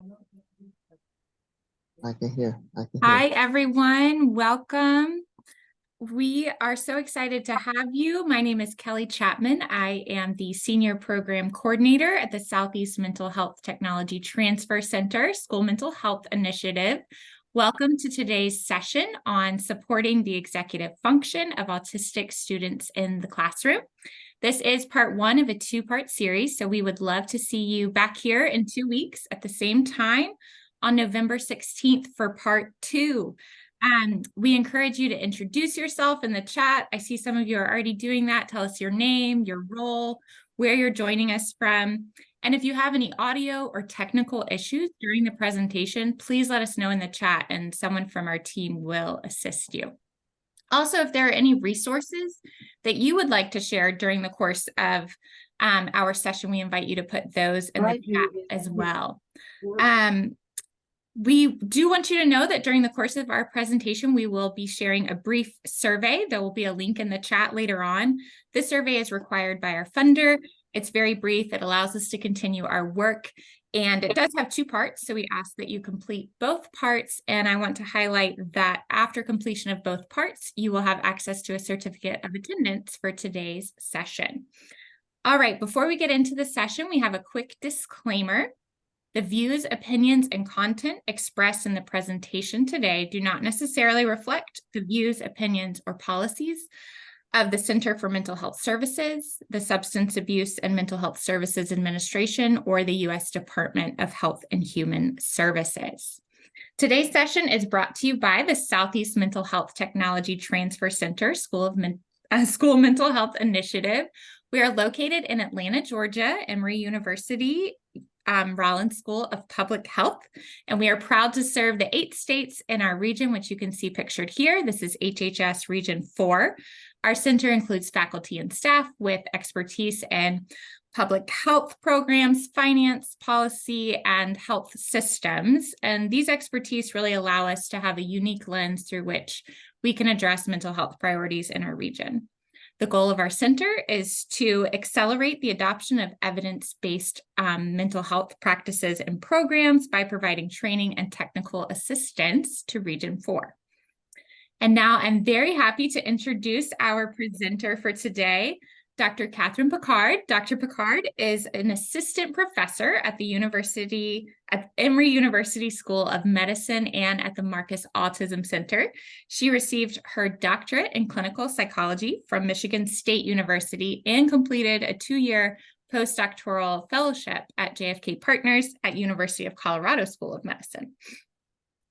I can hear. Hi, everyone. Welcome. We are so excited to have you. My name is Kelly Chapman. I am the Senior Program Coordinator at the Southeast Mental Health Technology Transfer Center School Mental Health Initiative. Welcome to today's session on supporting the executive function of autistic students in the classroom. This is part one of a two-part series, so we would love to see you back here in 2 weeks at the same time on November 16th for part two. We encourage you to introduce yourself in the chat. I see some of you are already doing that. Tell us your name, your role, where you're joining us from. And if you have any audio or technical issues during the presentation, please let us know in the chat and someone from our team will assist you. Also, if there are any resources that you would like to share during the course of our session, we invite you to put those in the chat as well. We do want you to know that during the course of our presentation, we will be sharing a brief survey. There will be a link in the chat later on. This survey is required by our funder. It's very brief. It allows us to continue our work. And it does have 2 parts, so we ask that you complete both parts. And I want to highlight that after completion of both parts, you will have access to a certificate of attendance for today's session. All right, before we get into the session, we have a quick disclaimer. The views, opinions, and content expressed in the presentation today do not necessarily reflect the views, opinions, or policies of the Center for Mental Health Services, the Substance Abuse and Mental Health Services Administration, or the U.S. Department of Health and Human Services. Today's session is brought to you by the Southeast Mental Health Technology Transfer Center School Mental Health Initiative. We are located in Atlanta, Georgia, Emory University, Rollins School of Public Health, and we are proud to serve the 8 states in our region, which you can see pictured here. This is HHS Region 4. Our center includes faculty and staff with expertise in public health programs, finance, policy, and health systems. And these expertise really allow us to have a unique lens through which we can address mental health priorities in our region. The goal of our center is to accelerate the adoption of evidence-based mental health practices and programs by providing training and technical assistance to Region 4. And now I'm very happy to introduce our presenter for today, Dr. Catherine Picard. Dr. Picard is an assistant professor at the Emory University School of Medicine and at the Marcus Autism Center. She received her doctorate in clinical psychology from Michigan State University and completed a 2-year postdoctoral fellowship at JFK Partners at University of Colorado School of Medicine.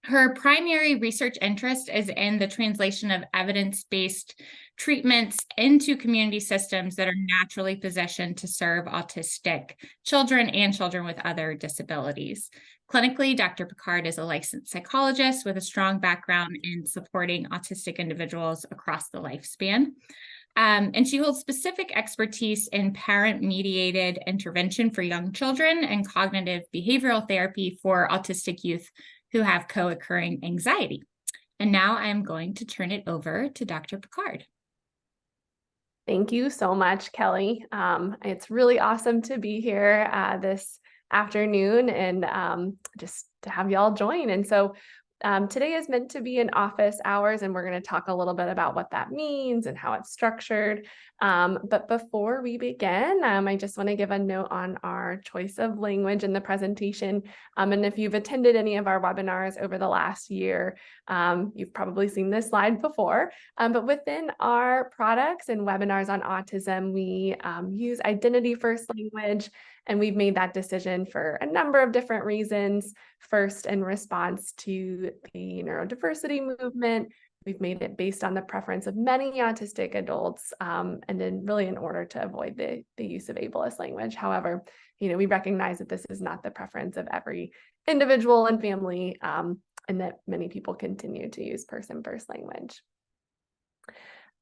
Her primary research interest is in the translation of evidence-based treatments into community systems that are naturally positioned to serve autistic children and children with other disabilities. Clinically, Dr. Picard is a licensed psychologist with a strong background in supporting autistic individuals across the lifespan. And she holds specific expertise in parent-mediated intervention for young children and cognitive behavioral therapy for autistic youth who have co-occurring anxiety. And now I'm going to turn it over to Dr. Picard. Thank you so much, Kelly. It's really awesome to be here this afternoon and just to have y'all join. And so today is meant to be in office hours, and we're going to talk a little bit about what that means and how it's structured. But before we begin, I just want to give a note on our choice of language in the presentation. And if you've attended any of our webinars over the last year, you've probably seen this slide before. But within our products and webinars on autism, we use identity-first language. And we've made that decision for a number of different reasons. First, in response to the neurodiversity movement, we've made it based on the preference of many autistic adults, and then really in order to avoid the use of ableist language. However, we recognize that this is not the preference of every individual and family, and that many people continue to use person-first language.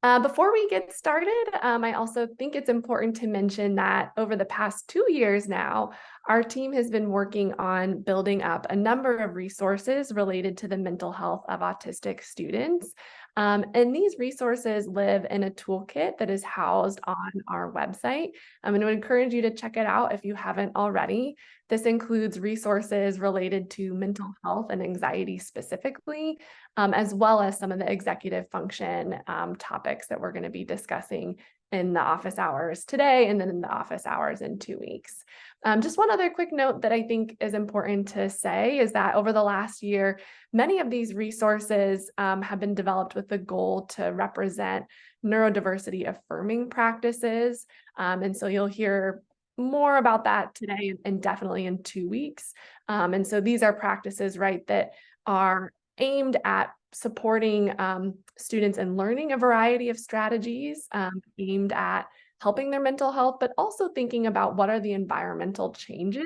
Before we get started, I also think it's important to mention that over the past 2 years now, our team has been working on building up a number of resources related to the mental health of autistic students. And these resources live in a toolkit that is housed on our website. I'm going to encourage you to check it out if you haven't already. This includes resources related to mental health and anxiety specifically, as well as some of the executive function topics that we're going to be discussing in the office hours today and then in the office hours in 2 weeks. Just one other quick note that I think is important to say is that over the last year, many of these resources have been developed with the goal to represent neurodiversity affirming practices. And so you'll hear more about that today and definitely in 2 weeks. And so these are practices, right, that are aimed at supporting students in learning a variety of strategies aimed at helping their mental health, but also thinking about what are the environmental changes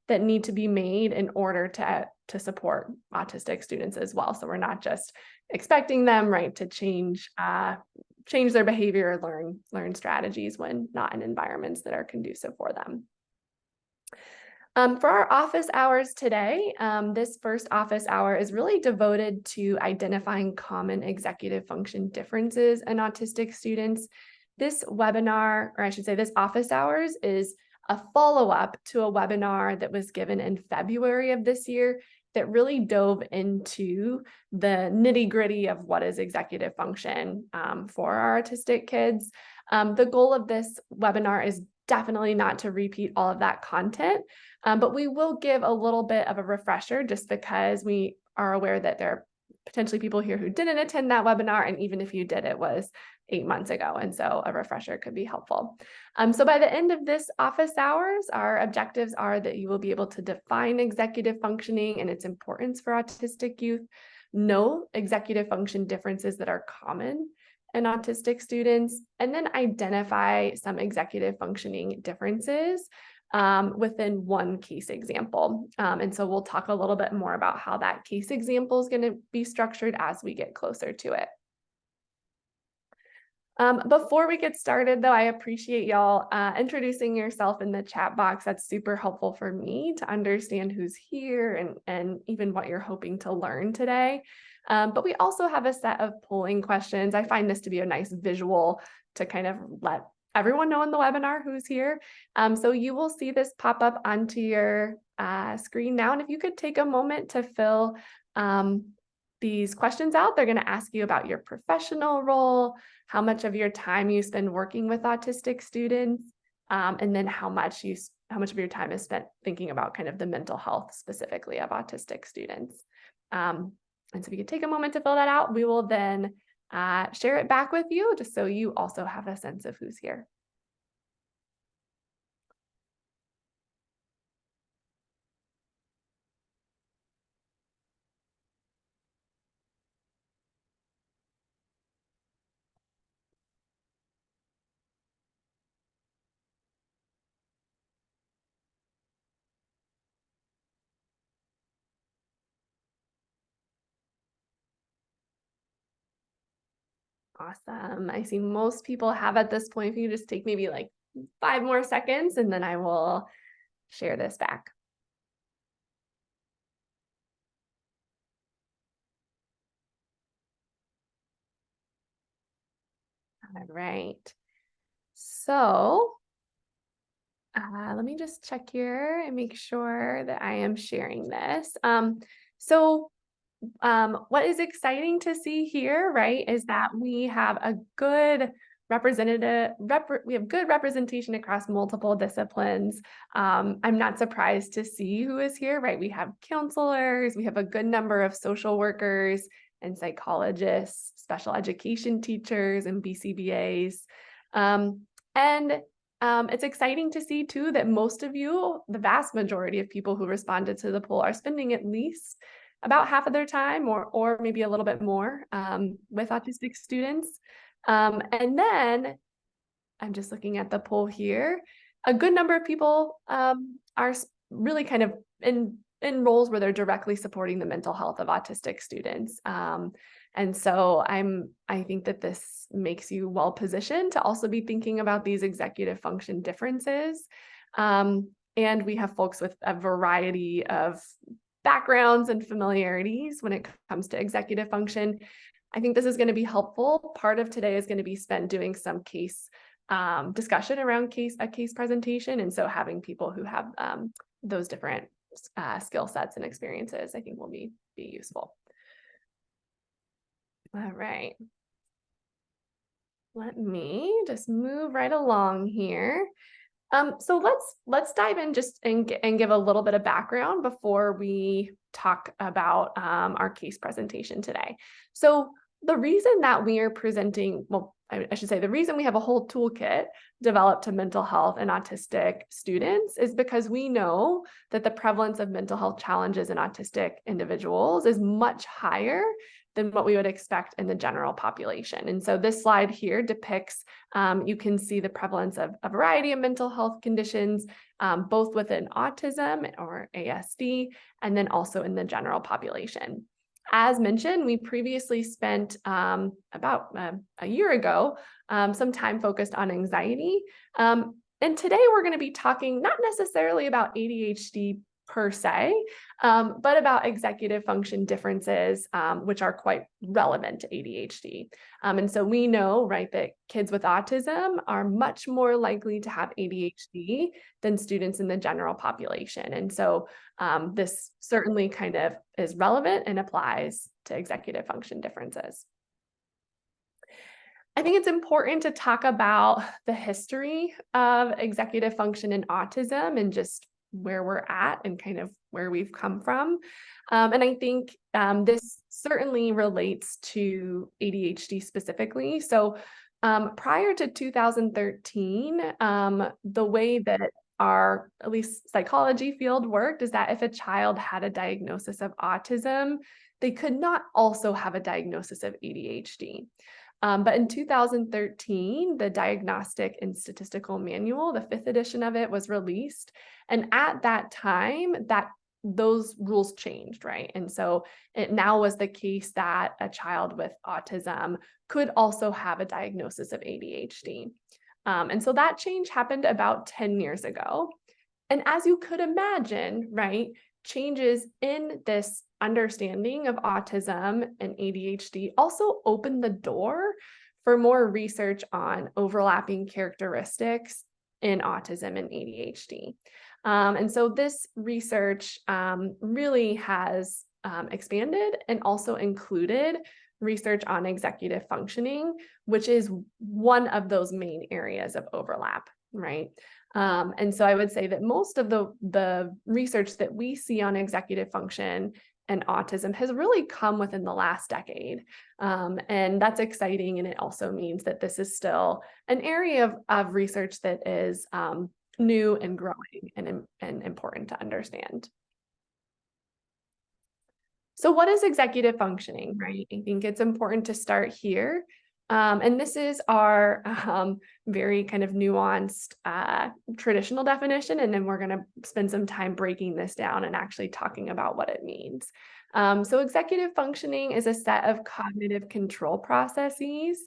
that need to be made in order to support autistic students as well. So we're not just expecting them, right, to change their behavior or learn strategies when not in environments that are conducive for them. For our office hours today, this first office hour is really devoted to identifying common executive function differences in autistic students. This webinar, or I should say this office hours, is a follow-up to a webinar that was given in February of this year that really dove into the nitty-gritty of what is executive function for our autistic kids. The goal of this webinar is definitely not to repeat all of that content, but we will give a little bit of a refresher just because we are aware that there are potentially people here who didn't attend that webinar, and even if you did, it was 8 months ago, and so a refresher could be helpful. So by the end of this office hours, our objectives are that you will be able to define executive functioning and its importance for autistic youth, know executive function differences that are common in autistic students, and then identify some executive functioning differences within one case example. And so we'll talk a little bit more about how that case example is going to be structured as we get closer to it. Before we get started, though, I appreciate y'all introducing yourself in the chat box. That's super helpful for me to understand who's here and even what you're hoping to learn today. But we also have a set of polling questions. I find this to be a nice visual to kind of let everyone know in the webinar who's here. So you will see this pop up onto your screen now. And if you could take a moment to fill these questions out, they're going to ask you about your professional role, how much of your time you spend working with autistic students, and then how much of your time is spent thinking about kind of the mental health specifically of autistic students. And so if you could take a moment to fill that out, we will then share it back with you just so you also have a sense of who's here. Awesome. I see most people have at this point. If you just take maybe like 5 more seconds, and then I will share this back. All right. So let me just check here and make sure that I am sharing this. What is exciting to see here, right, is that we have a good good representation across multiple disciplines. I'm not surprised to see who is here, right? We have counselors, we have a good number of social workers and psychologists, special education teachers and BCBAs. It's exciting to see too that most of you, the vast majority of people who responded to the poll, are spending at least about half of their time or maybe a little bit more with autistic students. And then I'm just looking at the poll here. A good number of people are really kind of in roles where they're directly supporting the mental health of autistic students. And so I think that this makes you well positioned to also be thinking about these executive function differences. And we have folks with a variety of backgrounds and familiarities when it comes to executive function. I think this is going to be helpful. Part of today is going to be spent doing some case discussion around a case presentation. And so having people who have those different skill sets and experiences, I think will be useful. All right. Let me just move right along here. So let's dive in just and give a little bit of background before we talk about our case presentation today. So the reason that we are presenting, well, I should say the reason we have a whole toolkit developed to mental health and autistic students is because we know that the prevalence of mental health challenges in autistic individuals is much higher than what we would expect in the general population. And so this slide here depicts, you can see the prevalence of a variety of mental health conditions, both within autism or ASD, and then also in the general population. As mentioned, we previously spent about a year ago some time focused on anxiety. And today we're going to be talking not necessarily about ADHD per se, but about executive function differences, which are quite relevant to ADHD. And so we know, right, that kids with autism are much more likely to have ADHD than students in the general population. And so this certainly kind of is relevant and applies to executive function differences. I think it's important to talk about the history of executive function in autism and just where we're at and kind of where we've come from. And I think this certainly relates to ADHD specifically. So prior to 2013, the way that our, at least psychology field worked is that if a child had a diagnosis of autism, they could not also have a diagnosis of ADHD. But in 2013, the Diagnostic and Statistical Manual, the 5th edition of it, was released. And at that time, those rules changed, right? And so it now was the case that a child with autism could also have a diagnosis of ADHD. And so that change happened about 10 years ago. And as you could imagine, right, changes in this understanding of autism and ADHD also opened the door for more research on overlapping characteristics in autism and ADHD. And so this research really has expanded and also included research on executive functioning, which is one of those main areas of overlap, right? And so I would say that most of the research that we see on executive function and autism has really come within the last decade. And that's exciting. And it also means that this is still an area of research that is new and growing and important to understand. So what is executive functioning, right? I think it's important to start here. And this is our very kind of nuanced traditional definition, and then we're going to spend some time breaking this down and actually talking about what it means. So executive functioning is a set of cognitive control processes.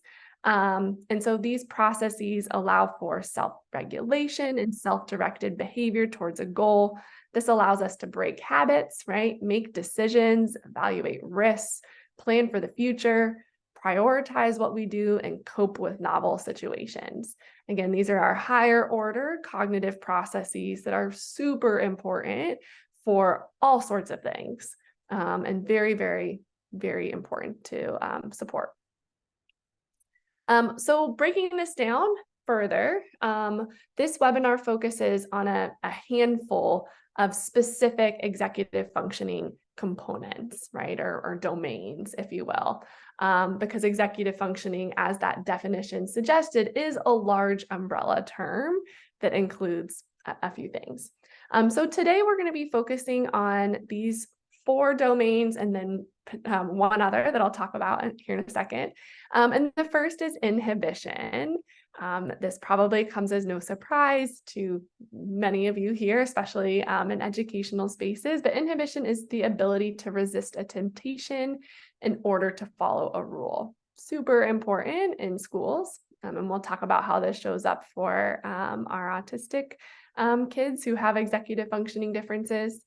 And so these processes allow for self-regulation and self-directed behavior towards a goal. This allows us to break habits, right? Make decisions, evaluate risks, plan for the future, prioritize what we do, and cope with novel situations. Again, these are our higher order cognitive processes that are super important for all sorts of things, and very, very, very important to support. So breaking this down further, this webinar focuses on a handful of specific executive functioning components, right, or domains, if you will, because executive functioning, as that definition suggested, is a large umbrella term that includes a few things. So today we're going to be focusing on these 4 domains and then one other that I'll talk about here in a second. And the first is inhibition. This probably comes as no surprise to many of you here, especially in educational spaces, but inhibition is the ability to resist a temptation in order to follow a rule. Super important in schools. And we'll talk about how this shows up for our autistic kids who have executive functioning differences.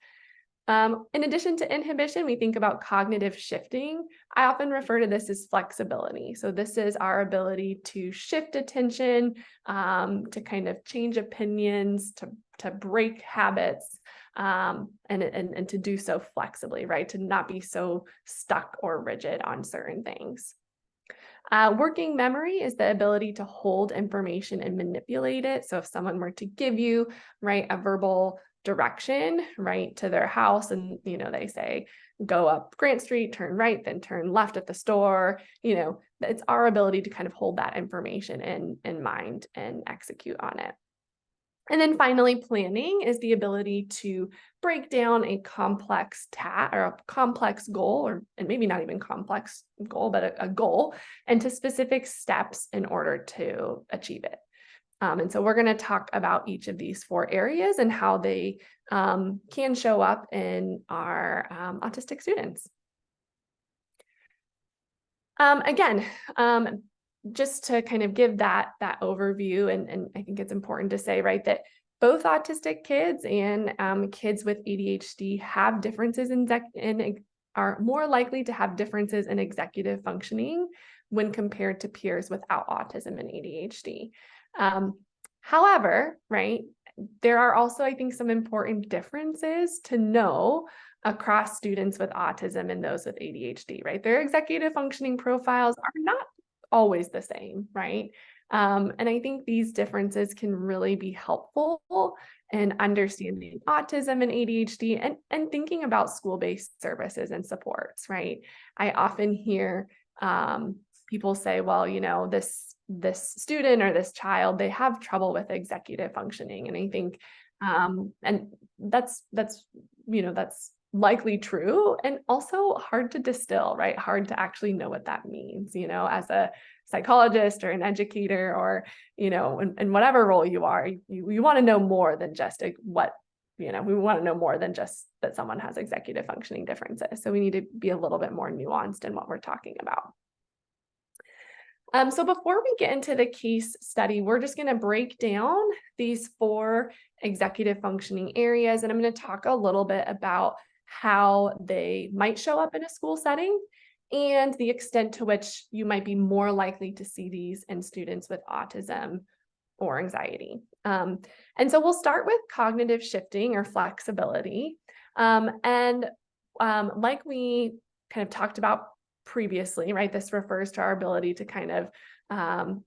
In addition to inhibition, we think about cognitive shifting. I often refer to this as flexibility. So this is our ability to shift attention, to kind of change opinions, to break habits, and to do so flexibly, right? To not be so stuck or rigid on certain things. Working memory is the ability to hold information and manipulate it. So if someone were to give you, right, a verbal direction, right, to their house, and, you know, they say, go up Grant Street, turn right, then turn left at the store, you know, it's our ability to kind of hold that information in mind and execute on it. And then finally, planning is the ability to break down a complex task or a complex goal, and maybe not even complex goal, but a goal, into specific steps in order to achieve it. And so we're going to talk about each of these 4 areas and how they can show up in our autistic students. Again, just to kind of give that overview, and I think it's important to say, right, that both autistic kids and kids with ADHD have differences are more likely to have differences in executive functioning when compared to peers without autism and ADHD. However, right, there are also, I think, some important differences to know across students with autism and those with ADHD, right? Their executive functioning profiles are not always the same, right? And I think these differences can really be helpful in understanding autism and ADHD and thinking about school-based services and supports, right? I often hear people say, well, you know, this student or this child, they have trouble with executive functioning. And I think, and that's, you know, that's likely true and also hard to distill, right? Hard to actually know what that means, you know, as a psychologist or an educator, or, you know, in whatever role you are, you want to know more than just what, you know, we want to know more than just that someone has executive functioning differences. So we need to be a little bit more nuanced in what we're talking about. So before we get into the case study, we're just going to break down these 4 executive functioning areas, and I'm going to talk a little bit about how they might show up in a school setting and the extent to which you might be more likely to see these in students with autism or anxiety. And so we'll start with cognitive shifting or flexibility. Like we kind of talked about previously, right? This refers to our ability to kind of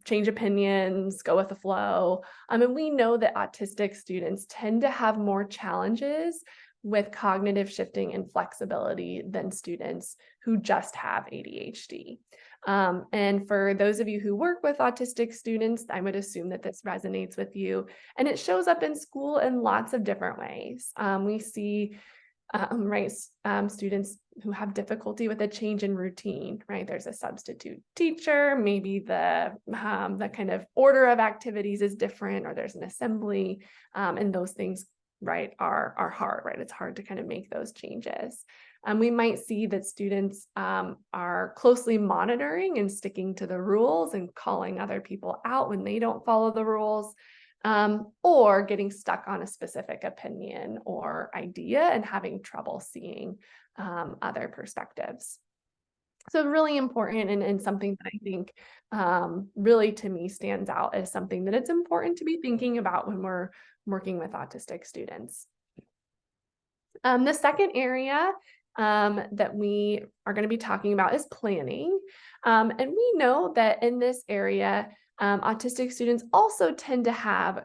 change opinions, go with the flow. And we know that autistic students tend to have more challenges with cognitive shifting and flexibility than students who just have ADHD. And for those of you who work with autistic students, I would assume that this resonates with you. And it shows up in school in lots of different ways. We see students who have difficulty with a change in routine, right? There's a substitute teacher, maybe the kind of order of activities is different, or there's an assembly, and those things, right, are hard, right? It's hard to kind of make those changes. We might see that students are closely monitoring and sticking to the rules and calling other people out when they don't follow the rules. Or getting stuck on a specific opinion or idea and having trouble seeing other perspectives. So really important, and something that I think really to me stands out as something that it's important to be thinking about when we're working with autistic students. The second area that we are going to be talking about is planning. And we know that in this area, autistic students also tend to have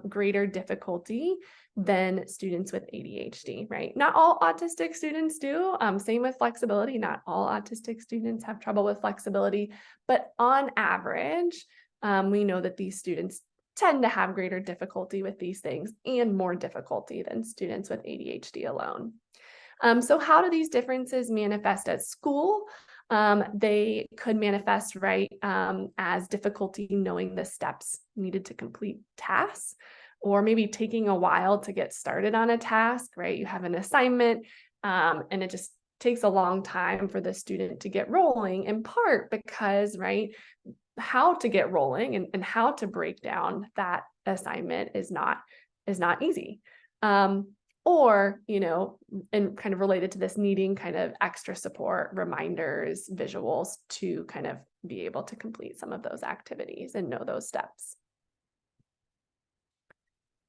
greater difficulty than students with ADHD, right? Not all autistic students do. Same with flexibility. Not all autistic students have trouble with flexibility, but on average, we know that these students tend to have greater difficulty with these things and more difficulty than students with ADHD alone. So how do these differences manifest at school? They could manifest, right, as difficulty knowing the steps needed to complete tasks, or maybe taking a while to get started on a task, right? You have an assignment, and it just takes a long time for the student to get rolling, in part because, right, how to get rolling and how to break down that assignment is not easy. or, and kind of related to this, needing kind of extra support, reminders, visuals to kind of be able to complete some of those activities and know those steps.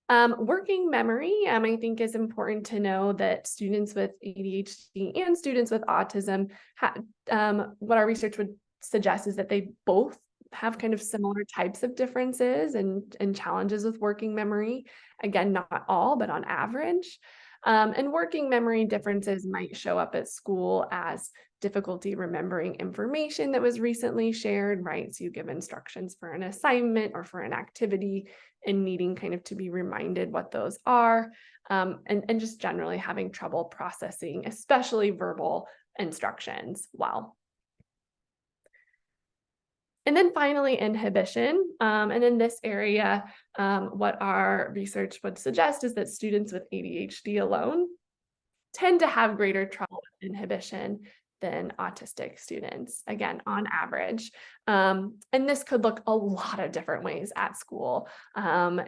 Working memory, I think is important to know that students with ADHD and students with autism, what our research would suggest is that they both have kind of similar types of differences and challenges with working memory. Again, not all, but on average. And working memory differences might show up at school as difficulty remembering information that was recently shared, right? So you give instructions for an assignment or for an activity and needing kind of to be reminded what those are, and just generally having trouble processing, especially verbal instructions well. And then finally, inhibition. And in this area, what our research would suggest is that students with ADHD alone tend to have greater trouble with inhibition than autistic students, again, on average. And this could look a lot of different ways at school.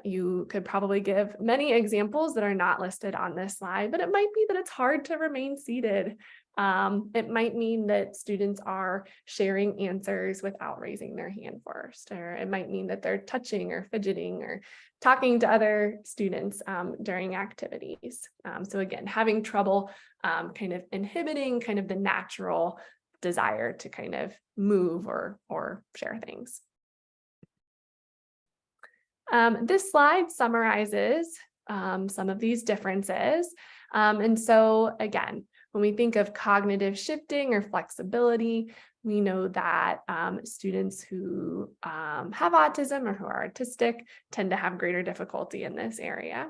You could probably give many examples that are not listed on this slide, but it might be that it's hard to remain seated. It might mean that students are sharing answers without raising their hand first, or it might mean that they're touching or fidgeting or talking to other students during activities. So again, having trouble kind of inhibiting kind of the natural desire to kind of move or share things. This slide summarizes some of these differences. And so again, when we think of cognitive shifting or flexibility, we know that students who have autism or who are autistic tend to have greater difficulty in this area.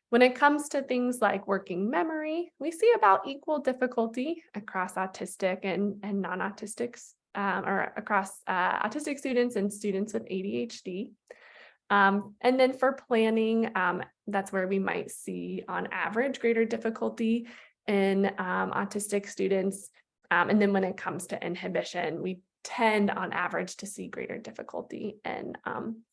When it comes to things like working memory, we see about equal difficulty across autistic and non-autistics, or across autistic students and students with ADHD. And then for planning, that's where we might see on average greater difficulty in autistic students. And then when it comes to inhibition, we tend on average to see greater difficulty in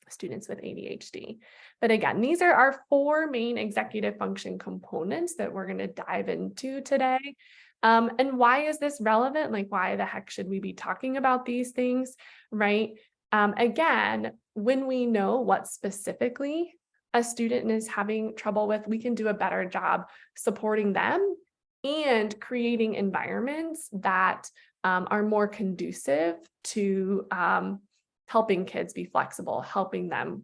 students with ADHD. But again, these are our 4 main executive function components that we're going to dive into today. And why is this relevant? Like, why the heck should we be talking about these things, right? Again, when we know what specifically a student is having trouble with, we can do a better job supporting them and creating environments that are more conducive to helping kids be flexible, helping them,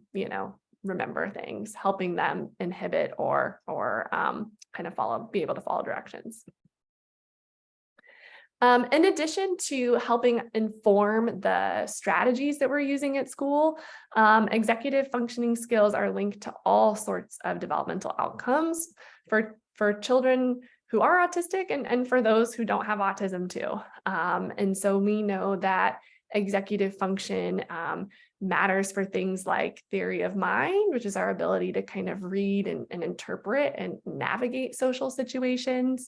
remember things, helping them inhibit or kind of be able to follow directions. In addition to helping inform the strategies that we're using at school, executive functioning skills are linked to all sorts of developmental outcomes for children who are autistic and for those who don't have autism too. And so we know that executive function matters for things like theory of mind, which is our ability to kind of read and interpret and navigate social situations.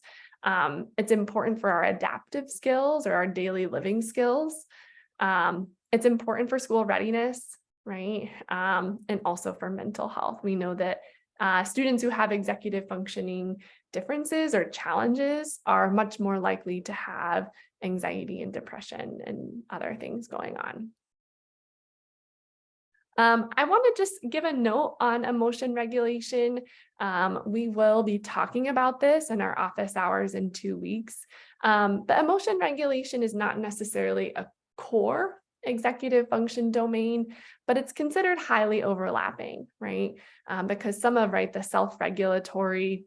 It's important for our adaptive skills or our daily living skills. It's important for school readiness, right? And also for mental health. We know that students who have executive functioning differences or challenges are much more likely to have anxiety and depression and other things going on. I want to just give a note on emotion regulation. We will be talking about this in our office hours in 2 weeks. But emotion regulation is not necessarily a core executive function domain, but it's considered highly overlapping, right? Because some of the self-regulatory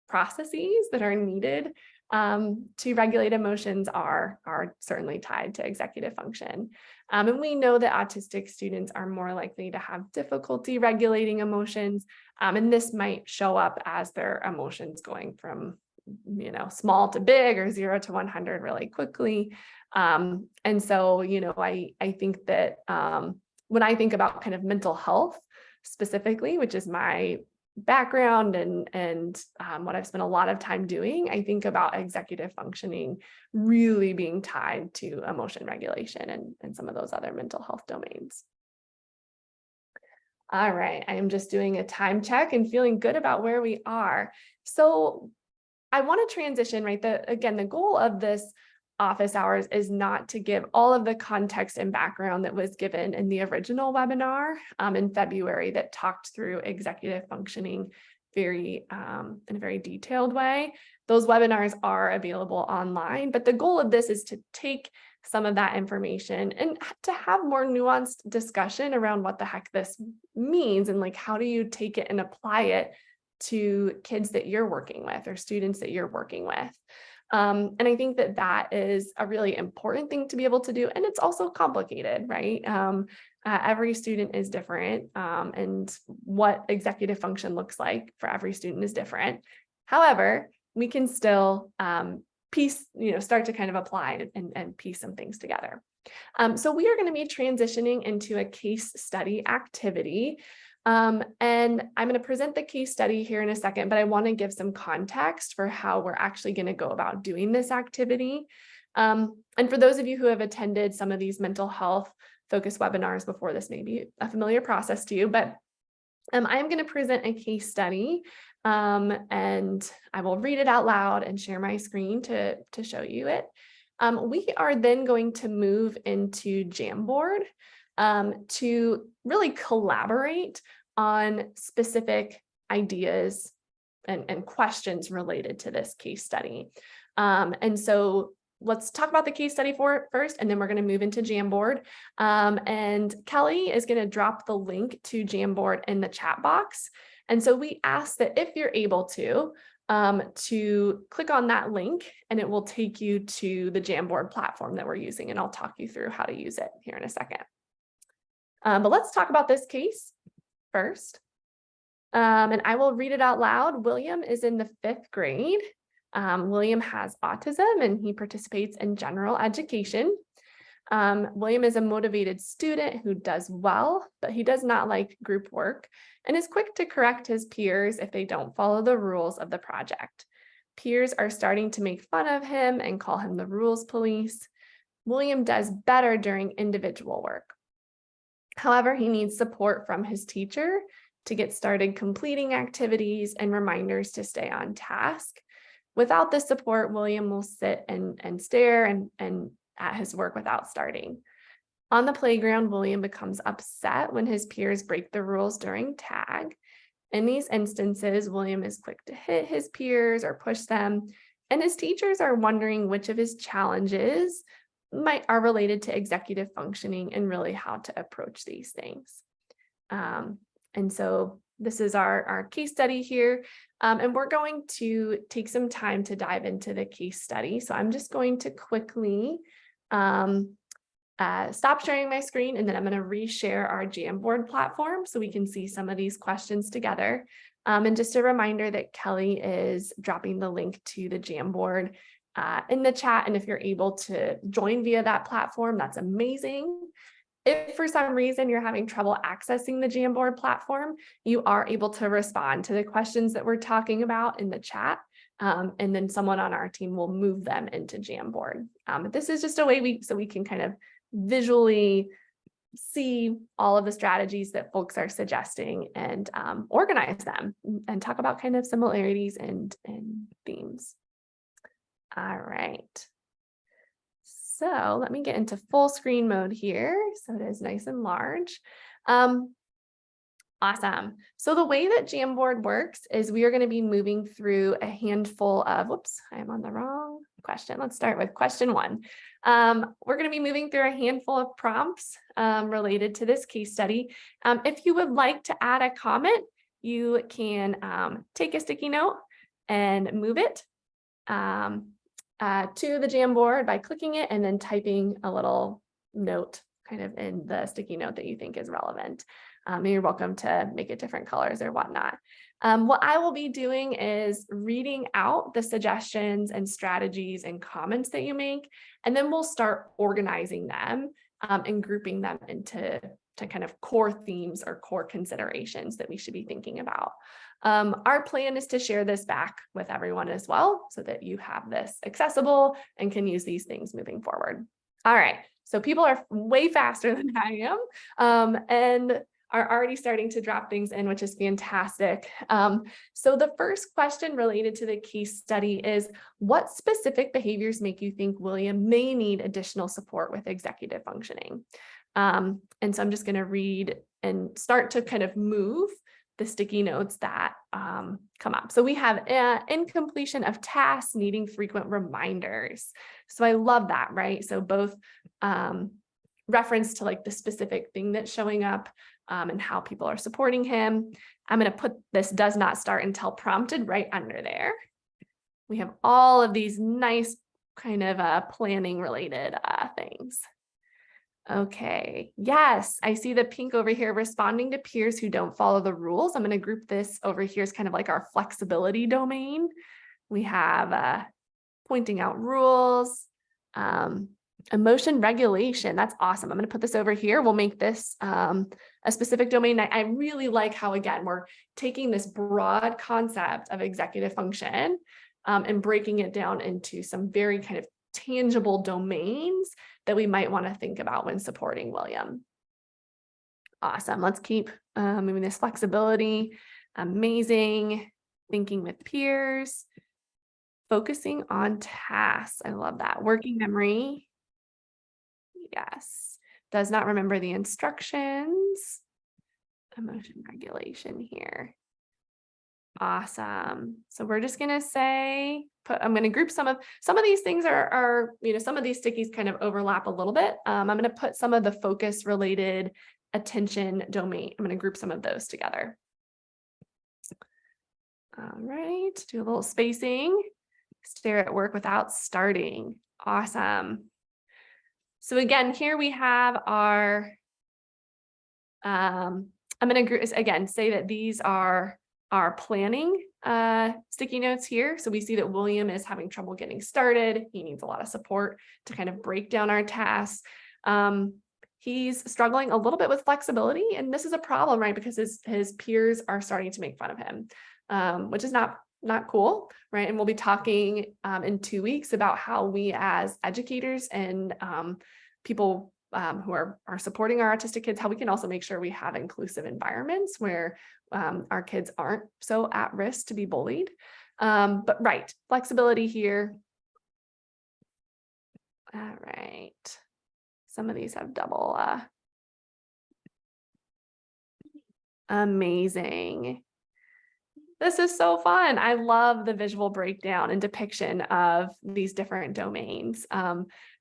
processes that are needed to regulate emotions are certainly tied to executive function. And we know that autistic students are more likely to have difficulty regulating emotions. And this might show up as their emotions going from, small to big or 0 to 100 really quickly. And so, I think that when I think about kind of mental health specifically, which is my background and what I've spent a lot of time doing, I think about executive functioning really being tied to emotion regulation and some of those other mental health domains. All right, I am just doing a time check and feeling good about where we are. So I want to transition, right? Again, the goal of this office hours is not to give all of the context and background that was given in the original webinar in February that talked through executive functioning in a very detailed way. Those webinars are available online, but the goal of this is to take some of that information and to have more nuanced discussion around what the heck this means and like how do you take it and apply it to kids that you're working with or students that you're working with. And I think that that is a really important thing to be able to do. And it's also complicated, right? Every student is different, and what executive function looks like for every student is different. However, we can still start to kind of apply and piece some things together. So we are going to be transitioning into a case study activity. And I'm going to present the case study here in a second, but I want to give some context for how we're actually going to go about doing this activity. And for those of you who have attended some of these mental health focused webinars before, this may be a familiar process to you, but I'm going to present a case study, and I will read it out loud and share my screen to show you it. We are then going to move into Jamboard to really collaborate on specific ideas and questions related to this case study. And so let's talk about the case study first, and then we're going to move into Jamboard. And Kelly is going to drop the link to Jamboard in the chat box. And so we ask that if you're able to click on that link, and it will take you to the Jamboard platform that we're using. And I'll talk you through how to use it here in a second. But let's talk about this case first. And I will read it out loud. William is in the 5th grade. William has autism and he participates in general education. William is a motivated student who does well, but he does not like group work and is quick to correct his peers if they don't follow the rules of the project. Peers are starting to make fun of him and call him the rules police. William does better during individual work. However, he needs support from his teacher to get started completing activities and reminders to stay on task. Without this support, William will sit and stare and at his work without starting. On the playground, William becomes upset when his peers break the rules during tag. In these instances, William is quick to hit his peers or push them, and his teachers are wondering which of his challenges are related to executive functioning and really how to approach these things. And so this is our case study here, and we're going to take some time to dive into the case study. So I'm just going to quickly stop sharing my screen, and then I'm going to reshare our Jamboard platform so we can see some of these questions together. And just a reminder that Kelly is dropping the link to the Jamboard in the chat. And if you're able to join via that platform, that's amazing. If for some reason you're having trouble accessing the Jamboard platform, you are able to respond to the questions that we're talking about in the chat. And then someone on our team will move them into Jamboard. This is just a way so we can kind of visually see all of the strategies that folks are suggesting and organize them and talk about kind of similarities and themes. All right. So let me get into full screen mode here. So it is nice and large. Awesome. So the way that Jamboard works is we are going to be moving through a handful of, whoops, I'm on the wrong question. Let's start with question 1. We're going to be moving through a handful of prompts related to this case study. If you would like to add a comment, you can take a sticky note and move it to the Jamboard by clicking it and then typing a little note kind of in the sticky note that you think is relevant. And you're welcome to make it different colors or whatnot. What I will be doing is reading out the suggestions and strategies and comments that you make, and then we'll start organizing them and grouping them into kind of core themes or core considerations that we should be thinking about. Our plan is to share this back with everyone as well, so that you have this accessible and can use these things moving forward. All right, so people are way faster than I am. And are already starting to drop things in, which is fantastic. So the first question related to the case study is, what specific behaviors make you think William may need additional support with executive functioning? And so I'm just going to read and start to kind of move the sticky notes that come up. So we have incompletion of tasks needing frequent reminders. So I love that, right? So both reference to like the specific thing that's showing up and how people are supporting him. I'm going to put this does not start until prompted right under there. We have all of these nice kind of planning related things. Okay, yes, I see the pink over here, responding to peers who don't follow the rules. I'm going to group this over here as kind of like our flexibility domain. We have pointing out rules, emotion regulation. That's awesome. I'm going to put this over here. We'll make this a specific domain. I really like how, again, we're taking this broad concept of executive function and breaking it down into some very kind of tangible domains that we might want to think about when supporting William. Awesome. Let's keep moving this flexibility. Amazing. Thinking with peers. Focusing on tasks. I love that. Working memory. Yes. Does not remember the instructions. Emotion regulation here. Awesome. So we're just going to say, I'm going to group some of these things are, some of these stickies kind of overlap a little bit. I'm going to put some of the focus related attention domain. I'm going to group some of those together. All right. Do a little spacing. Stare at work without starting. Awesome. So again, here we have our, I'm going to again say that these are our planning sticky notes here. So we see that William is having trouble getting started. He needs a lot of support to kind of break down our tasks. He's struggling a little bit with flexibility, and this is a problem, right? Because his peers are starting to make fun of him, which is not cool, right? And we'll be talking in 2 weeks about how we as educators and people who are supporting our autistic kids, how we can also make sure we have inclusive environments where our kids aren't so at risk to be bullied. But right, flexibility here. All right. Some of these have double. Amazing. This is so fun. I love the visual breakdown and depiction of these different domains.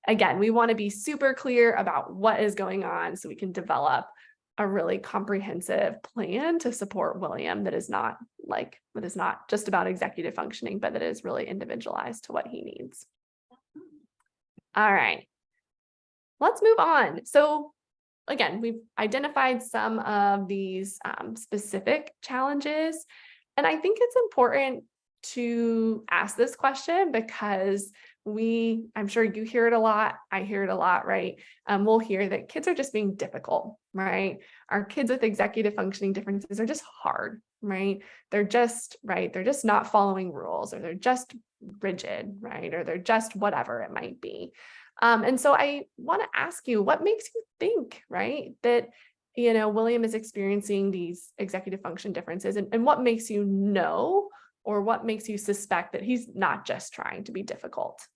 Again, we want to be super clear about what is going on so we can develop a really comprehensive plan to support William that is not just about executive functioning, but that is really individualized to what he needs. All right, let's move on. So again, we've identified some of these specific challenges. And I think it's important to ask this question because I'm sure you hear it a lot. I hear it a lot, right? We'll hear that kids are just being difficult, right? Our kids with executive functioning differences are just hard, right? They're just not following rules, or they're just rigid, right? Or they're just whatever it might be. And so I want to ask you, what makes you think, right, that William is experiencing these executive function differences, and what makes you know, or what makes you suspect that he's not just trying to be difficult?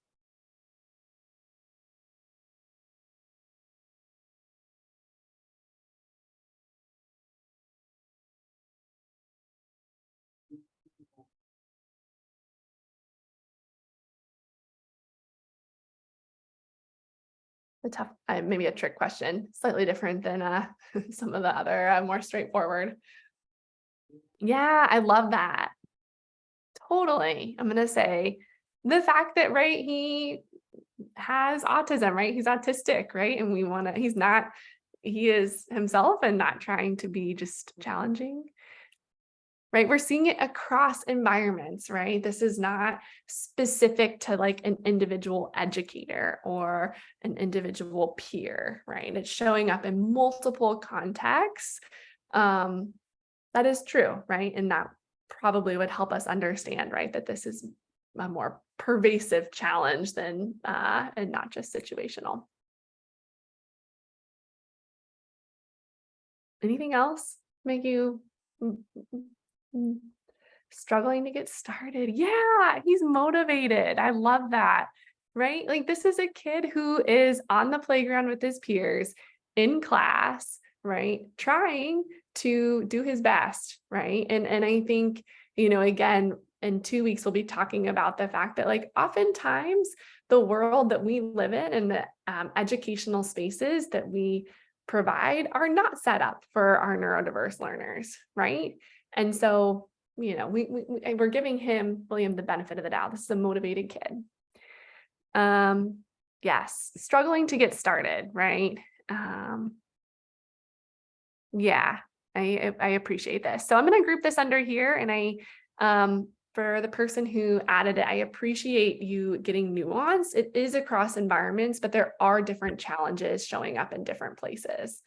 Maybe a trick question, slightly different than some of the other more straightforward. Yeah, I love that. Totally. I'm going to say the fact that, right, he has autism, right? He's autistic, right? And he is himself and not trying to be just challenging, right? We're seeing it across environments, right? This is not specific to like an individual educator or an individual peer, right? It's showing up in multiple contexts. That is true, right? And that probably would help us understand, right, that this is a more pervasive challenge than and not just situational. Anything else make you struggling to get started? Yeah, he's motivated. I love that, right? Like this is a kid who is on the playground with his peers in class, right? Trying to do his best, right? And I think, again, in 2 weeks, we'll be talking about the fact that like oftentimes the world that we live in and the educational spaces that we provide are not set up for our neurodiverse learners, right? And so, we're giving William, the benefit of the doubt. This is a motivated kid. Yes, struggling to get started, right? Yeah, I appreciate this. So I'm going to group this under here, and for the person who added it, I appreciate you getting nuance. It is across environments, but there are different challenges showing up in different places.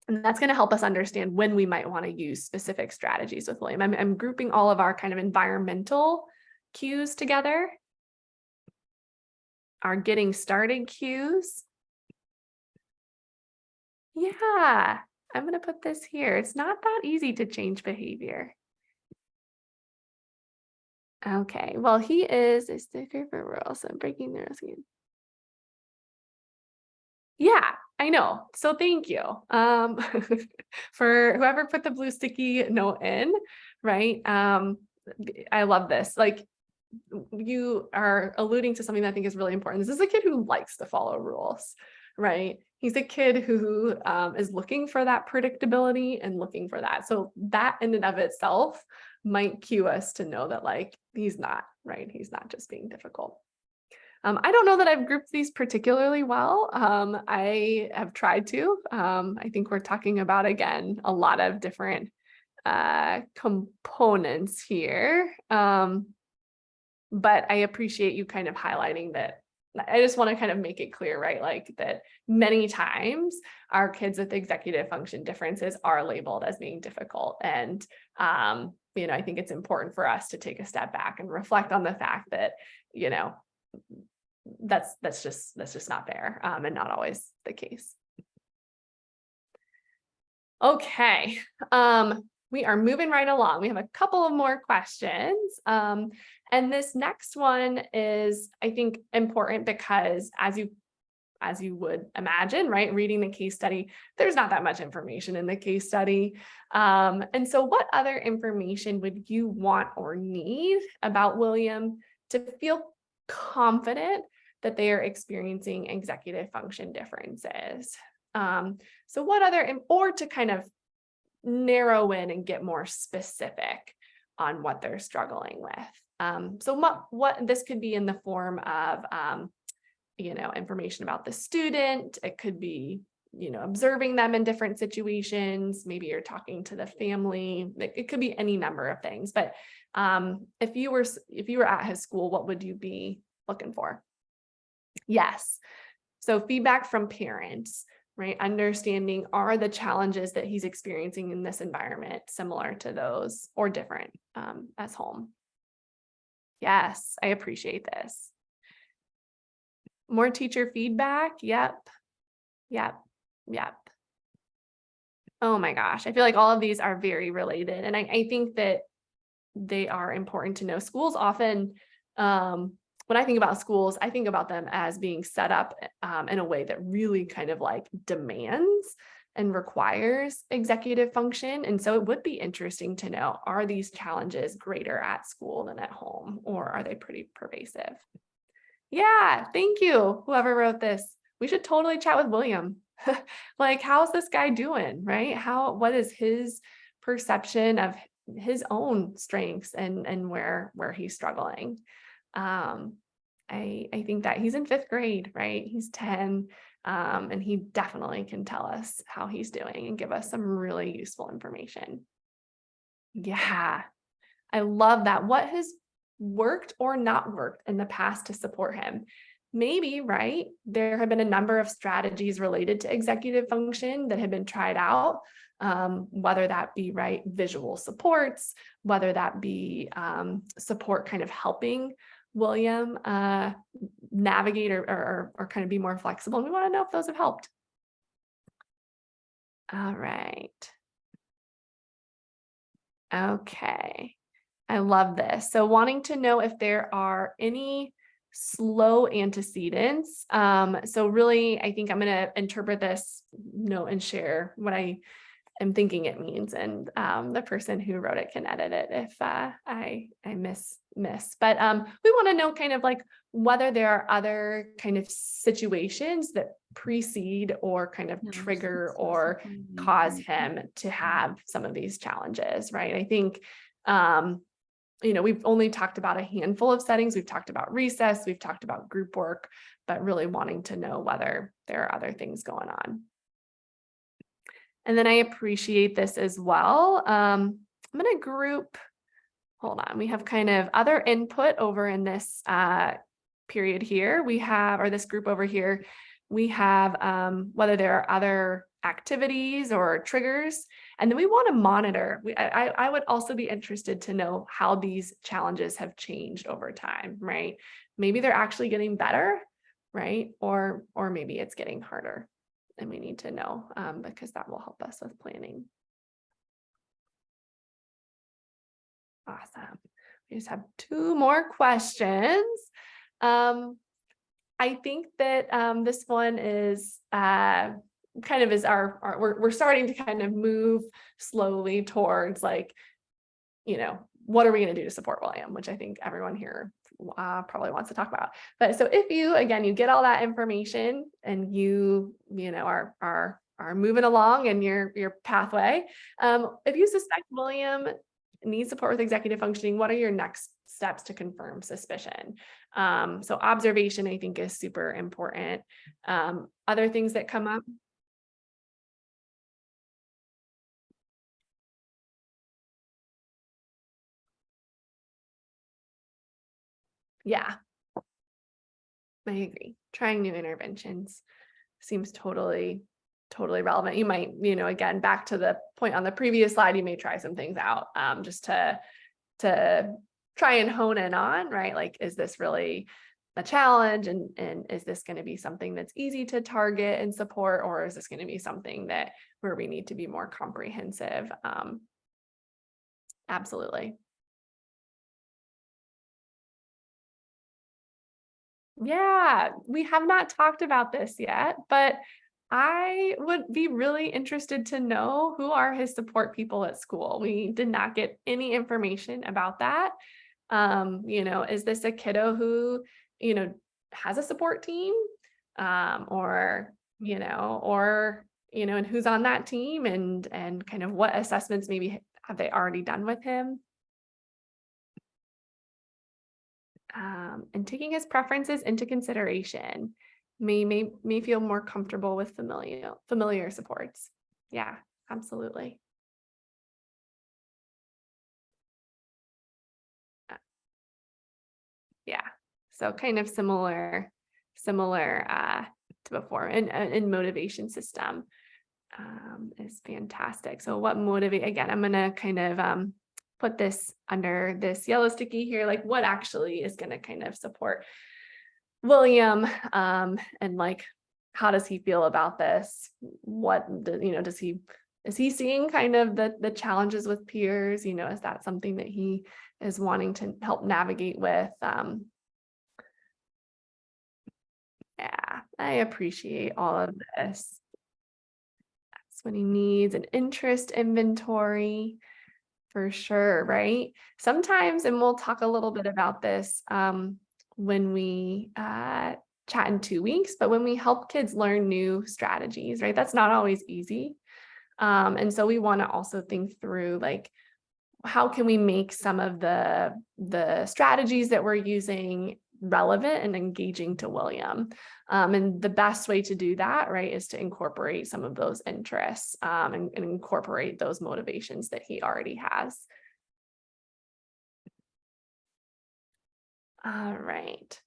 And that's going to help us understand when we might want to use specific strategies with William. I'm grouping all of our kind of environmental cues together, our getting started cues. Yeah, I'm going to put this here. It's not that easy to change behavior. Okay, well, he is a sticker for rules. So I'm breaking the rules again. Yeah, I know. So thank you for whoever put the blue sticky note in, right? I love this. Like you are alluding to something that I think is really important. This is a kid who likes to follow rules, right? He's a kid who is looking for that predictability and looking for that. So that in and of itself might cue us to know that like, he's not, right? He's not just being difficult. I don't know that I've grouped these particularly well. I have tried to. I think we're talking about, again, a lot of different components here. But I appreciate you kind of highlighting that. I just want to kind of make it clear, right? Like that many times our kids with executive function differences are labeled as being difficult. And, I think it's important for us to take a step back and reflect on the fact that, that's just not fair and not always the case. Okay, we are moving right along. We have a couple of more questions. And this next one is, I think, important because as you would imagine, right, reading the case study, there's not that much information in the case study. And so what other information would you want or need about William to feel confident that they are experiencing executive function differences? So what other, or to kind of narrow in and get more specific on what they're struggling with. So what this could be in the form of, information about the student. It could be, observing them in different situations. Maybe you're talking to the family. It could be any number of things. But if you were at his school, what would you be looking for? Yes. So feedback from parents, right? Understanding, are the challenges that he's experiencing in this environment similar to those or different as home? Yes, I appreciate this. More teacher feedback. Yep. Oh my gosh. I feel like all of these are very related. And I think that they are important to know. Schools often, when I think about schools, I think about them as being set up in a way that really kind of like demands and requires executive function. And so it would be interesting to know, are these challenges greater at school than at home, or are they pretty pervasive? Yeah, thank you, whoever wrote this. We should totally chat with William. Like, how's this guy doing, right? What is his perception of his own strengths and where he's struggling? I think that he's in 5th grade, right? He's 10, and he definitely can tell us how he's doing and give us some really useful information. Yeah, I love that. What has worked or not worked in the past to support him? Maybe, right? There have been a number of strategies related to executive function that have been tried out, whether that be, right, visual supports, whether that be support kind of helping William navigate or kind of be more flexible. And we want to know if those have helped. All right. Okay. I love this. So wanting to know if there are any slow antecedents. So really, I think I'm going to interpret this note and share what I am thinking it means. And the person who wrote it can edit it if I miss. But we want to know kind of like whether there are other kind of situations that precede or kind of trigger or cause him to have some of these challenges, right? I think, we've only talked about a handful of settings. We've talked about recess, we've talked about group work, but really wanting to know whether there are other things going on. And then I appreciate this as well. I'm going to group, hold on, we have kind of other input over in this period here. We have, or this group over here, we have whether there are other activities or triggers. And then we want to monitor. I would also be interested to know how these challenges have changed over time, right? Maybe they're actually getting better, right? Or maybe it's getting harder. And we need to know because that will help us with planning. Awesome. We just have 2 more questions. I think that this one is kind of is our we're starting to kind of move slowly towards like, what are we going to do to support William, which I think everyone here probably wants to talk about. But so if you, again, you get all that information and you are moving along in your pathway, if you suspect William needs support with executive functioning, what are your next steps to confirm suspicion? So observation, I think, is super important. Other things that come up. Yeah, I agree. Trying new interventions seems totally relevant. You might, again, back to the point on the previous slide, you may try some things out just to try and hone in on, right? Like, is this really a challenge? And is this going to be something that's easy to target and support? Or is this going to be something where we need to be more comprehensive? Absolutely. Yeah, we have not talked about this yet, but I would be really interested to know who are his support people at school. We did not get any information about that. Is this a kiddo who, has a support team? And who's on that team and kind of what assessments maybe have they already done with him? And taking his preferences into consideration may feel more comfortable with familiar supports. Yeah, absolutely. Yeah, so kind of similar to before. And motivation system is fantastic. So what motivate, again, I'm gonna kind of put this under this yellow sticky here, like what actually is going to kind of support William, and like, how does he feel about this? Is he seeing kind of the challenges with peers? Is that something that he is wanting to help navigate with? Yeah, I appreciate all of this. That's what he needs, an interest inventory. For sure, right? Sometimes, and we'll talk a little bit about this when we chat in 2 weeks, but when we help kids learn new strategies, right? That's not always easy. And so we want to also think through like, how can we make some of the strategies that we're using relevant and engaging to William? And the best way to do that, right, is to incorporate some of those interests and incorporate those motivations that he already has. All right.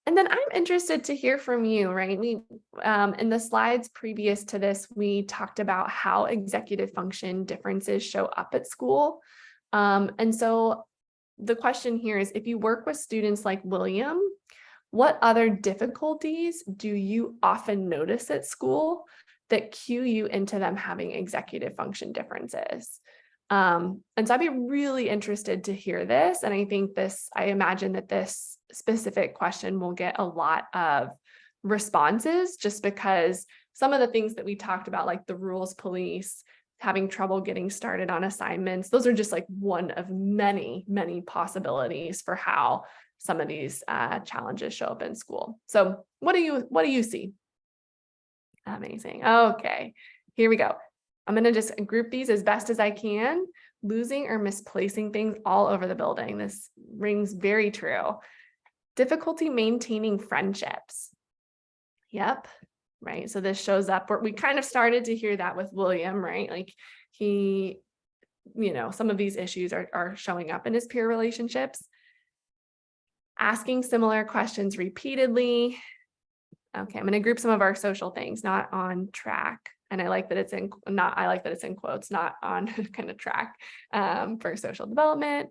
And then I'm interested to hear from you, right? We, in the slides previous to this, we talked about how executive function differences show up at school. And so the question here is, if you work with students like William, what other difficulties do you often notice at school that cue you into them having executive function differences. And so I'd be really interested to hear this. And I imagine that this specific question will get a lot of responses, just because some of the things that we talked about, like the rules police, having trouble getting started on assignments, those are just like one of many, many possibilities for how some of these challenges show up in school. So what do you see? Amazing. Okay, here we go. I'm going to just group these as best as I can. Losing or misplacing things all over the building. This rings very true. Difficulty maintaining friendships. Yep. Right. So this shows up where we kind of started to hear that with William, right? Like he, some of these issues are showing up in his peer relationships. Asking similar questions repeatedly. Okay, I'm going to group some of our social things, not on track. And I like that it's in quotes, not on kind of track for social development.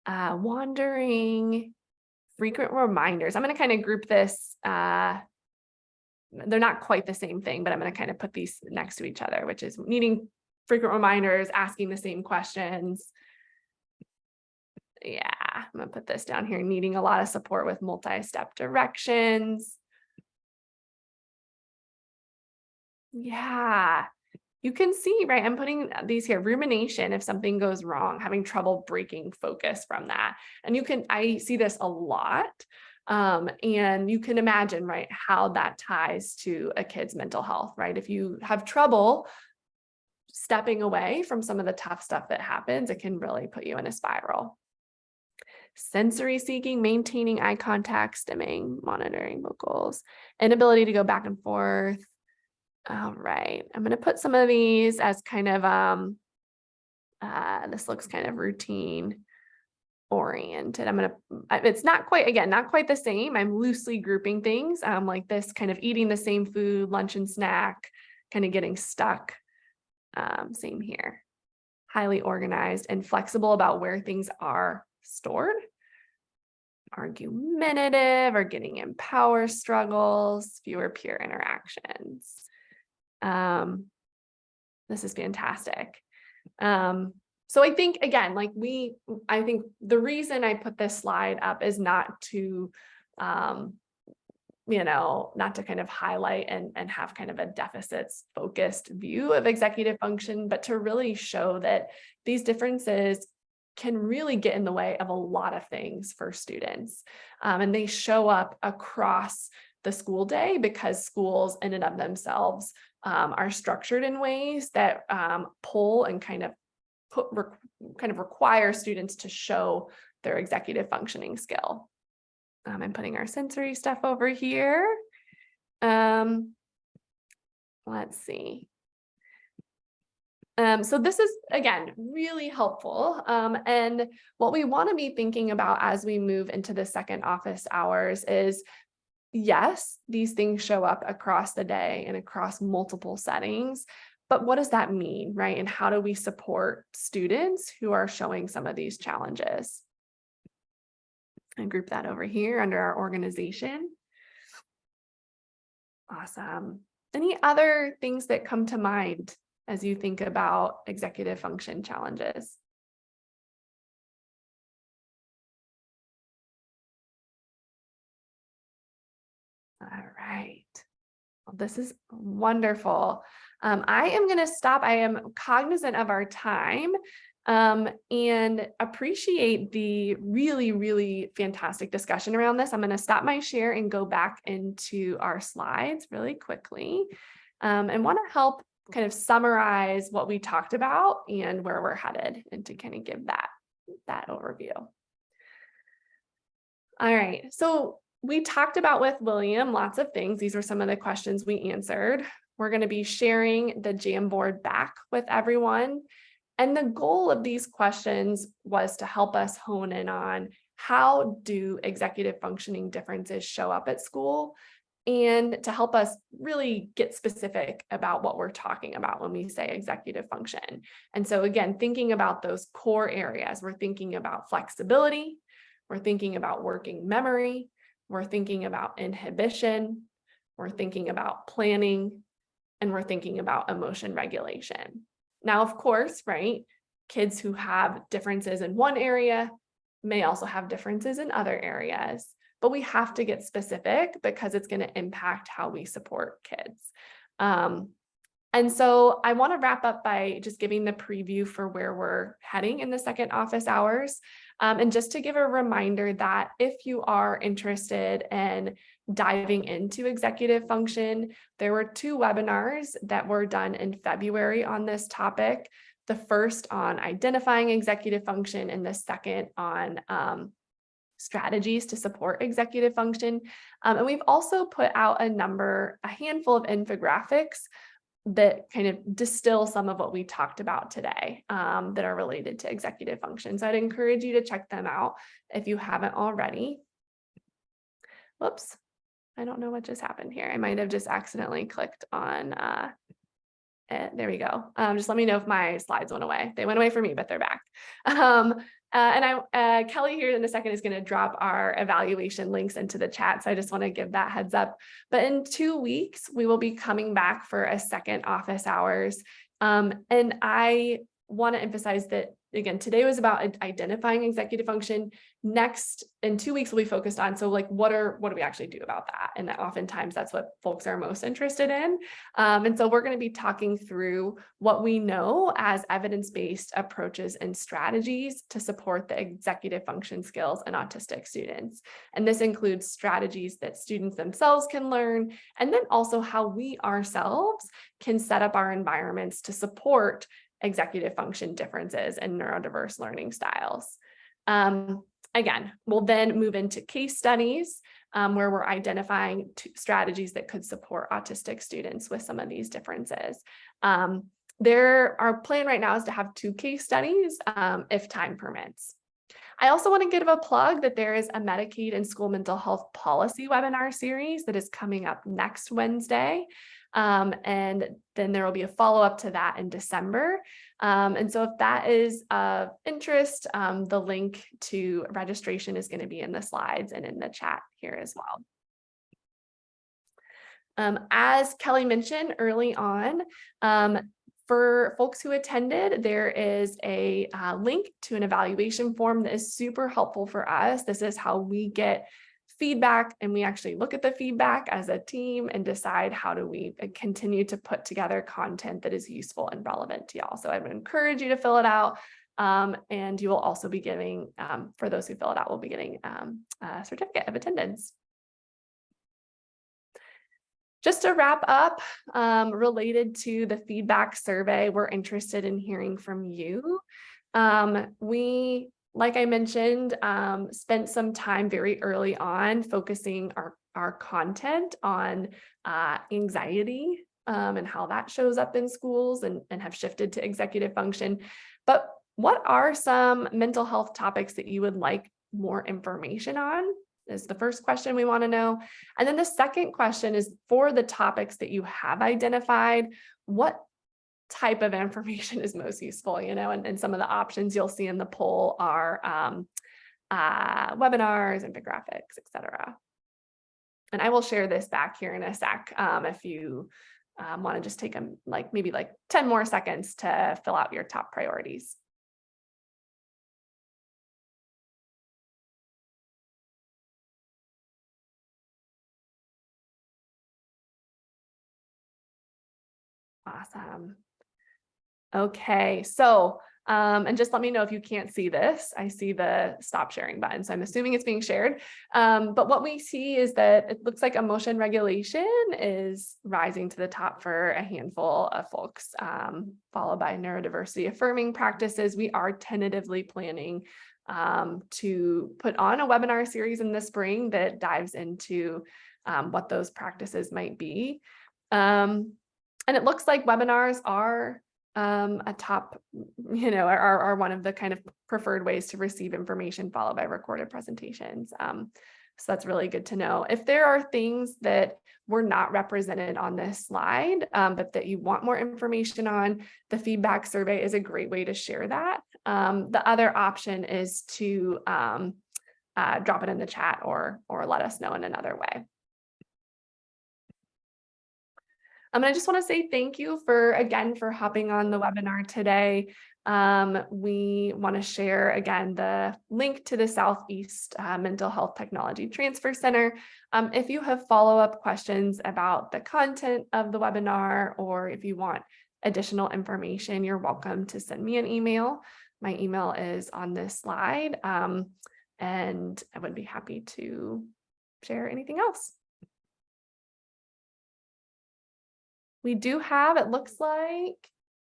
Wandering, frequent reminders. I'm going to kind of group this. They're not quite the same thing, but I'm going to kind of put these next to each other, which is needing frequent reminders, asking the same questions. Yeah, I'm going to put this down here, needing a lot of support with multi-step directions. Yeah, you can see, right? I'm putting these here, rumination, if something goes wrong, having trouble breaking focus from that. And I see this a lot. And you can imagine, right, how that ties to a kid's mental health, right? If you have trouble stepping away from some of the tough stuff that happens, it can really put you in a spiral. Sensory seeking, maintaining eye contact, stimming, monitoring vocals, inability to go back and forth. All right, I'm going to put some of these as kind of, this looks kind of routine oriented. It's not quite the same. I'm loosely grouping things like this, kind of eating the same food, lunch and snack, kind of getting stuck. Same here. Highly organized and flexible about where things are stored. Argumentative or getting in power struggles, fewer peer interactions. This is fantastic. So I think, again, I think the reason I put this slide up is not to, not to kind of highlight and have kind of a deficits focused view of executive function, but to really show that these differences can really get in the way of a lot of things for students. And they show up across the school day because schools in and of themselves are structured in ways that pull and kind of require students to show their executive functioning skill. I'm putting our sensory stuff over here. Let's see. So this is, again, really helpful. And what we want to be thinking about as we move into the second office hours is, yes, these things show up across the day and across multiple settings, but what does that mean, right? And how do we support students who are showing some of these challenges? And group that over here under our organization. Awesome. Any other things that come to mind as you think about executive function challenges? All right. Well, this is wonderful. I am going to stop. I am cognizant of our time and appreciate the really, really fantastic discussion around this. I'm going to stop my share and go back into our slides really quickly and want to help kind of summarize what we talked about and where we're headed, and to kind of give that overview. All right. So we talked about with William lots of things. These were some of the questions we answered. We're going to be sharing the Jamboard back with everyone. And the goal of these questions was to help us hone in on how do executive functioning differences show up at school, and to help us really get specific about what we're talking about when we say executive function. And so again, thinking about those core areas, we're thinking about flexibility, we're thinking about working memory, we're thinking about inhibition, we're thinking about planning, and we're thinking about emotion regulation. Now, of course, right, kids who have differences in one area may also have differences in other areas, but we have to get specific because it's going to impact how we support kids. And so I want to wrap up by just giving the preview for where we're heading in the second office hours. And just to give a reminder that if you are interested in diving into executive function, there were 2 webinars that were done in February on this topic. The first on identifying executive function and the second on strategies to support executive function. And we've also put out a handful of infographics that kind of distill some of what we talked about today that are related to executive function. So I'd encourage you to check them out if you haven't already. Whoops, I don't know what just happened here. I might have just accidentally clicked on, there we go. Just let me know if my slides went away. They went away for me, but they're back. Kelly here in a second is going to drop our evaluation links into the chat. So I just want to give that heads up. But in 2 weeks, we will be coming back for a second office hours. And I want to emphasize that, again, today was about identifying executive function. Next, in 2 weeks, we'll be focused on, so like, what do we actually do about that? And that oftentimes that's what folks are most interested in. And so we're going to be talking through what we know as evidence-based approaches and strategies to support the executive function skills in autistic students. And this includes strategies that students themselves can learn, and then also how we ourselves can set up our environments to support executive function differences and neurodiverse learning styles. Again, we'll then move into case studies where we're identifying strategies that could support autistic students with some of these differences. Our plan right now is to have 2 case studies if time permits. I also want to give a plug that there is a Medicaid and school mental health policy webinar series that is coming up next Wednesday. And then there will be a follow-up to that in December. And so if that is of interest, the link to registration is going to be in the slides and in the chat here as well. As Kelly mentioned early on, for folks who attended, there is a link to an evaluation form that is super helpful for us. This is how we get feedback, and we actually look at the feedback as a team and decide how do we continue to put together content that is useful and relevant to y'all. So I would encourage you to fill it out, and you will also be giving, for those who fill it out, will be getting a certificate of attendance. Just to wrap up, related to the feedback survey, we're interested in hearing from you. We, like I mentioned, spent some time very early on focusing our content on anxiety and how that shows up in schools, and have shifted to executive function. But what are some mental health topics that you would like more information on? Is the first question we want to know. And then the second question is, for the topics that you have identified, what type of information is most useful, and some of the options you'll see in the poll are webinars, infographics, etc. And I will share this back here in a sec if you want to just take maybe 10 more seconds to fill out your top priorities. Awesome. Okay, so, and just let me know if you can't see this. I see the stop sharing button, so I'm assuming it's being shared. But what we see is that it looks like emotion regulation is rising to the top for a handful of folks, followed by neurodiversity affirming practices. We are tentatively planning to put on a webinar series in the spring that dives into what those practices might be. And it looks like webinars are a top, are one of the kind of preferred ways to receive information, followed by recorded presentations. So that's really good to know. If there are things that were not represented on this slide, but that you want more information on, the feedback survey is a great way to share that. The other option is to drop it in the chat or let us know in another way. I just want to say thank you again for hopping on the webinar today. We want to share again the link to the Southeast Mental Health Technology Transfer Center. If you have follow-up questions about the content of the webinar, or if you want additional information, you're welcome to send me an email. My email is on this slide, and I would be happy to share anything else. We do have, it looks like,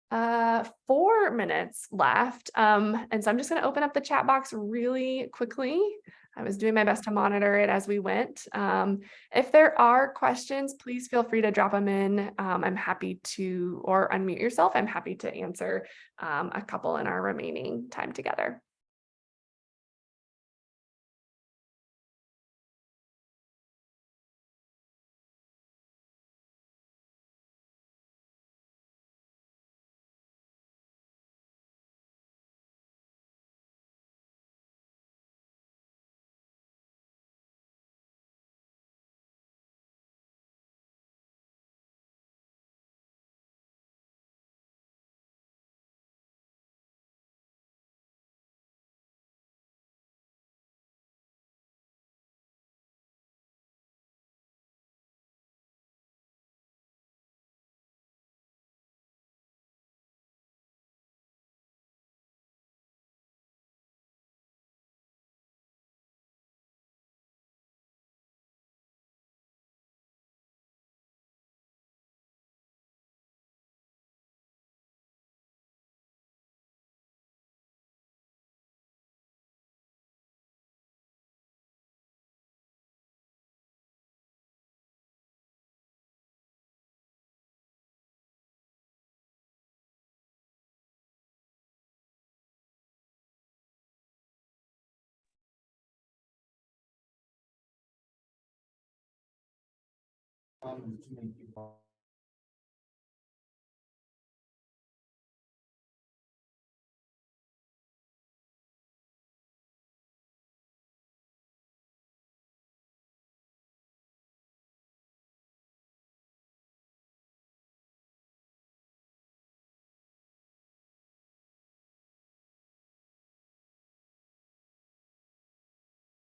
4 minutes left. And so I'm just going to open up the chat box really quickly. I was doing my best to monitor it as we went. If there are questions, please feel free to drop them in. I'm happy to, or unmute yourself. I'm happy to answer a couple in our remaining time together.